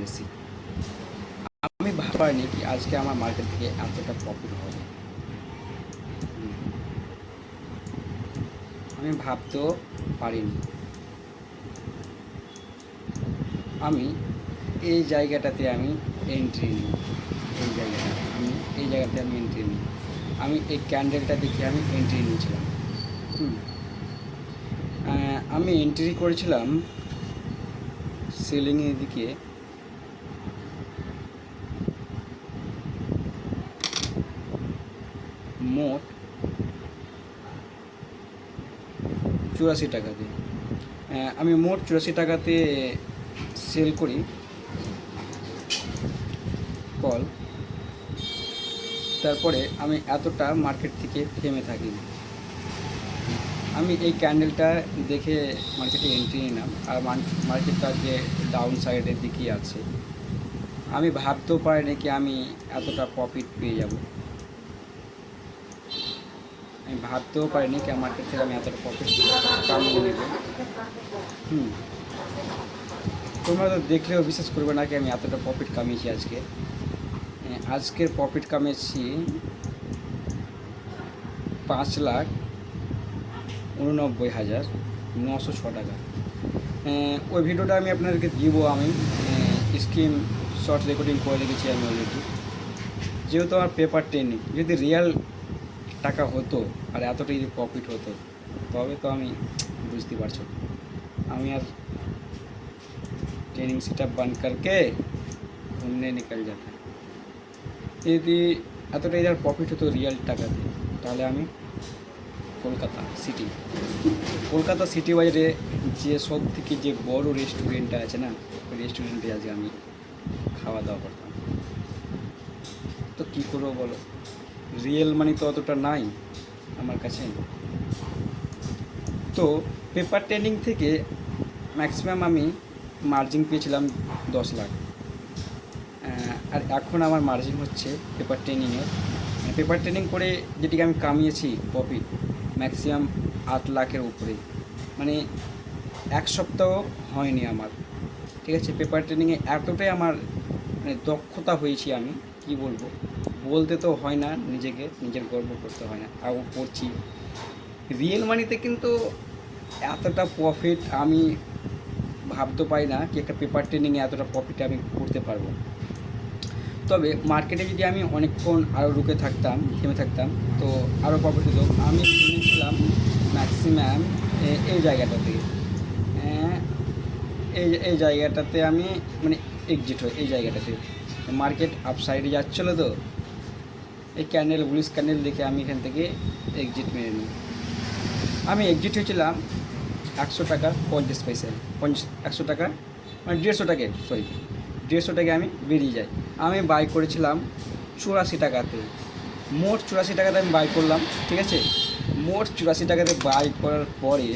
বেশি। আমি ভাবিনি কি আজকে আমার মার্কেট থেকে এতটা প্রফিট হবে। আমি ভাবতেও পারিনি। আমি এই জায়গাটাতে আমি এন্ট্রি নিই। এই জায়গাতে আমি এন্ট্রি নিই। আমি এই ক্যান্ডেলটা দেখে আমি এন্ট্রি নিয়েছিলাম। হুম আমি এন্ট্রি করেছিলাম সেলিংয়ের দিকে। মোট 84 টাকাতে। আমি মোট 84 টাকাতে সেল করি কল। তারপরে আমি এতটা মার্কেট থেকে থেমে থাকি। আমি এই ক্যান্ডেলটা দেখে মার্কেটে এন্ট্রি নিলাম। আর মার্কেটটা যে ডাউন সাইডের দিকেই আছে, আমি ভাবতেও পারিনি কি আমি এতটা প্রফিট পেয়ে যাব। আমি ভাবতেও পারিনি কি মার্কেট থেকে আমি এতটা প্রফিট কামিয়ে নেব। হুম তোমরা তো দেখলেও বিশ্বাস করবে না কি আমি এতটা প্রফিট কামিয়েছি আজকে। আজকের প্রফিট কামিয়েছি 5,89,906 টাকা। ওই ভিডিওটা আমি আপনাদেরকে দিব। আমি স্ক্রিন শর্ট রেকর্ডিং করে রেখেছি আমি অলরেডি। যেহেতু আমার পেপার ট্রেনিং, যদি রিয়েল টাকা হতো আর এতটা যদি প্রফিট হতো, তবে তো আমি বুঝতে পারছো আমি আর ट्रेनिंग सेटअप बंद करके घूमने निकल जाता। যদি এতটা এদের প্রফিট হতো রিয়েল টাকাতে, তাহলে আমি কলকাতা সিটি বাজারে যে সব থেকে যে বড় রেস্টুরেন্টটা আছে না, ওই রেস্টুরেন্টে আজকে আমি খাওয়া দাওয়া করতাম। তো কী করবো বলো, রিয়েল মানি তো অতটা নাই আমার কাছে। তো পেপার ট্রেনিং থেকে ম্যাক্সিমাম আমি মার্জিন পেয়েছিলাম 10 লাখ। আর এখন আমার মার্জিন হচ্ছে পেপার ট্রেনিংয়ের, পেপার ট্রেনিং করে যেটিকে আমি কামিয়েছি প্রফিট ম্যাক্সিমাম 8 লাখের উপরে। মানে এক সপ্তাহ হয়নি আমার, ঠিক আছে। পেপার ট্রেনিংয়ে এতটাই আমার মানে দক্ষতা হয়েছি, আমি কি বলবো, বলতে তো হয় না, নিজের গর্ব করতে হয় না, আর করছি। রিয়েল মানিতে কিন্তু এতটা প্রফিট আমি ভাবতে পারি না কি একটা পেপার ট্রেনিংয়ে এতটা প্রফিট আমি করতে পারবো। তবে মার্কেটে যদি আমি অনেকক্ষণ আরও থেমে থাকতাম, তো আরও প্রফিট হতো। আমি কিনেছিলাম ম্যাক্সিমাম এই জায়গাটাতে, এই জায়গাটাতে আমি মানে এক্সিট হয়। এই জায়গাটাতে মার্কেট আপ সাইডে যাচ্ছিলো, তো এই বুলিশ ক্যান্ডেল দেখে আমি এখান থেকে এক্সিট মেরে নিই। আমি এক্সিট হয়েছিলাম 100 টাকা 50 পয়সা, 100 টাকা মানে 150 টাকায় আমি বেরিয়ে যাই। আমি বাই করেছিলাম 84 টাকাতে। মোট 84 টাকাতে আমি বাই করলাম, ঠিক আছে। মোট 84 টাকাতে বাই করার পরে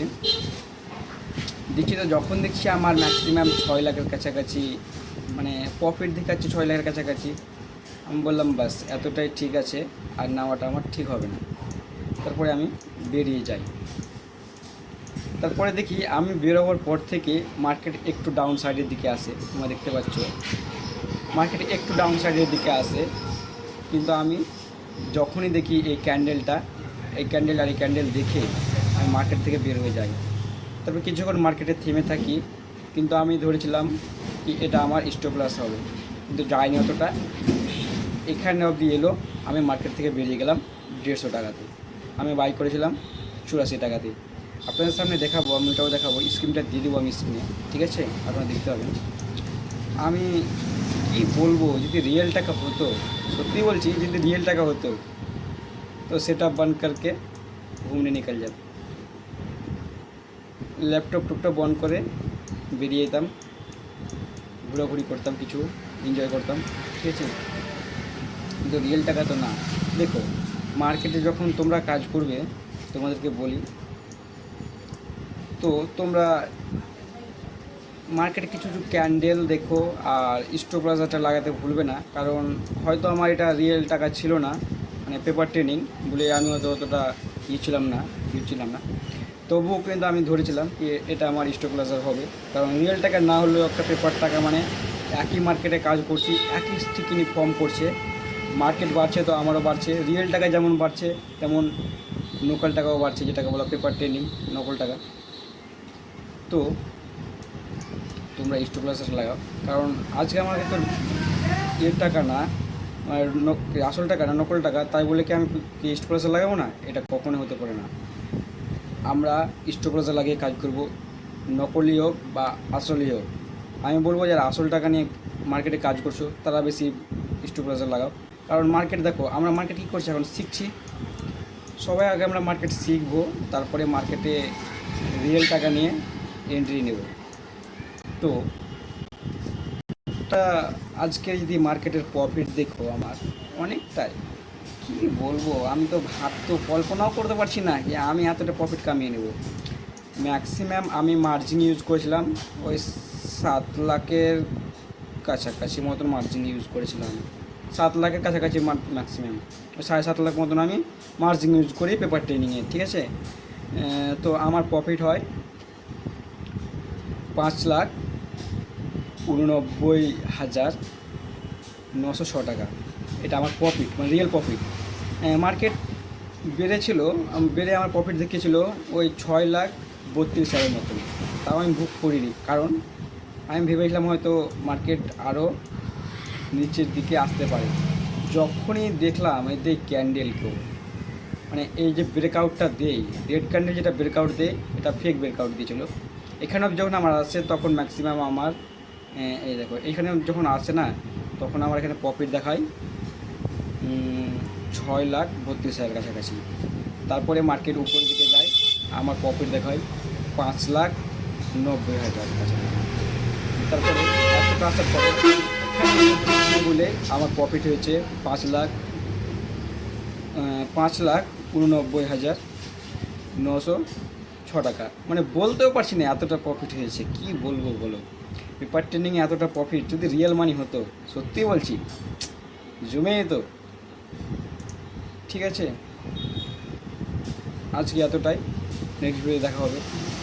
যখন দেখছি আমার ম্যাক্সিমাম 6 লাখের কাছাকাছি মানে প্রফিট দেখাচ্ছে, 6 লাখের কাছাকাছি। আমি বললাম বাস এতটাই ঠিক আছে, আর নেওয়াটা আমার ঠিক হবে না। তারপরে আমি বেরিয়ে যাই। তারপরে দেখি আমি বেরোবার পর থেকে মার্কেট একটু ডাউন সাইডের দিকে আসে। তোমরা দেখতে পাচ্ছ মার্কেট একটু ডাউন সাইডের দিকে আসে, কিন্তু আমি যখনই দেখি এই ক্যান্ডেল দেখে আমি মার্কেট থেকে বের হয়ে যাই। তারপর কিছুক্ষণ মার্কেটে থেমে থাকি, কিন্তু আমি ধরেছিলাম কি এটা আমার স্টপ লস হবে, কিন্তু যায়নি অতটা। এখানে অবধি এলো, আমি মার্কেট থেকে বেরিয়ে গেলাম 150 টাকাতে। আমি বাই করেছিলাম 84 টাকাতে। আপনাদের সামনে দেখাবো, আমি ওটাও দেখাবো, স্ক্রিনটা দিয়ে দেবো আমি স্ক্রিনে, ঠিক আছে, আপনারা দেখতে পাবেন। আমি কি বলবো, যদি রিয়েল টাকা হতো, সত্যি বলছি, যদি রিয়েল টাকা হতো তো সেটআপ बंद करके घूमने निकल যেত। ল্যাপটপ টুকটপ বন্ধ করে বেরিয়ে যেতাম, ঘোরাঘুরি করতাম, কিছু এনজয় করতাম, ঠিক আছে। কিন্তু রিয়েল টাকা তো না। দেখো মার্কেটে যখন তোমরা কাজ করবে, তোমাদেরকে বলি, তো তোমরা মার্কেটে কিছু ক্যান্ডেল দেখো আর স্টপ লসটা লাগাতে ভুলবে না। কারণ হয়তো আমার এটা রিয়েল টাকা ছিল না, মানে পেপার ট্রেনিং বলে আমি হয়তো অতটা ছিলাম না, তবুও কিন্তু আমি ধরেছিলাম যে এটা আমার স্টপ লস হবে। কারণ রিয়েল টাকা না হলেও একটা পেপার টাকা মানে একই মার্কেটে কাজ করছি, একই স্টিকিনি ফর্ম করছে, মার্কেট বাড়ছে তো আমারও বাড়ছে, রিয়েল টাকা যেমন বাড়ছে তেমন নকল টাকাও বাড়ছে, যেটাকে বলা পেপার ট্রেনিং, নকল টাকা। তো তোমরা স্টপ লস লাগাও, কারণ আজকে আমাকে তো এর টাকা না, আসল টাকা না নকল টাকা, তাই বলে কি আমি স্টপ লস লাগাবো না? এটা কখনো হতে পারে না। আমরা স্টপ লস লাগিয়ে কাজ করব, নকলই হোক বা আসলই হোক। আমি বলবো যারা আসল টাকা নিয়ে মার্কেটে কাজ করছো তারা বেশি স্টপ লস লাগাও, কারণ মার্কেট দেখো, আমরা মার্কেট কী করছি এখন, শিখছি। সবাই আগে আমরা মার্কেট শিখবো, তারপরে মার্কেটে রিয়েল টাকা নিয়ে এন্ট্রি নেব। তো আজকে যদি মার্কেটের প্রফিট দেখো আমার অনেকটাই, কী বলবো, আমি তো কল্পনাও করতে পারছি না যে আমি এতটা প্রফিট কামিয়ে নেব। ম্যাক্সিমাম আমি মার্জিন ইউজ করেছিলাম ওই 7 লাখের কাছাকাছি মতন মার্জিন ইউজ করেছিলাম, 7 লাখের কাছাকাছি ম্যাক্সিমাম, ওই 7.5 লাখ মতন আমি মার্জিন ইউজ করি পেপার ট্রেনিংয়ে, ঠিক আছে। তো আমার প্রফিট হয় 5,89,906 টাকা। এটা আমার প্রফিট, মানে রিয়েল প্রফিট। মার্কেট বেড়েছিল, বেড়ে আমার প্রফিট দেখিয়েছিল ওই 6,32,000 মতন, তাও আমি বুক করিনি, কারণ আমি ভেবেছিলাম হয়তো মার্কেট আরও নিচের দিকে আসতে পারে। যখনই দেখলাম এই ক্যান্ডেলকেও, মানে এই যে ব্রেকআউটটা দেই, রেড ক্যান্ডেল যেটা ব্রেকআউট দেয়, এটা ফেক ব্রেকআউট দিয়েছিলো। এখানেও যখন আমার আসে তখন ম্যাক্সিমাম আমার এই দেখো এইখানে যখন আসে না, তখন আমার এখানে প্রফিট দেখায় 6,32,000 কাছাকাছি। তারপরে মার্কেট উপরের দিকে যায়, আমার প্রফিট দেখায় 5,90,000 কাছাকাছি। তারপরে এতটা আসার পরে বলে আমার প্রফিট হয়েছে 5,89,906 টাকা। মানে বলতেও পারছি না এতটা প্রফিট হয়েছে, কি বলবো বলো। পেপার ট্রেনিংয়ে এতটা প্রফিট যদি রিয়েল মানি হতো, সত্যি বলছি জমে যেত। ঠিক আছে, আজকে এতটাই, নেক্সট ভিডিও দেখা হবে।